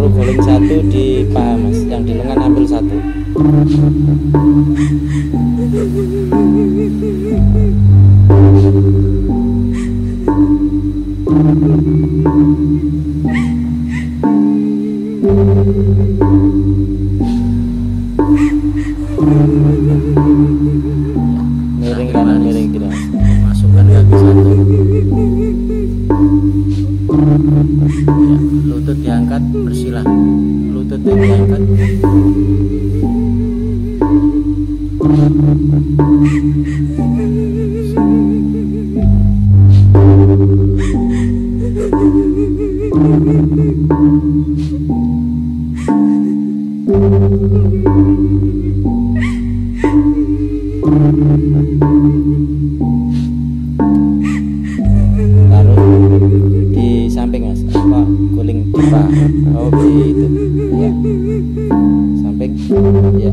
Baru guling satu di paha mas, yang di lengan ambil satu. Miring kanan, miring kiri mas. Masukkan kaki satu. Ya, lutut diangkat, bersila. Lutut diangkat. Taruh di samping mas, apa guling di paha. Oh gitu ya, samping ya.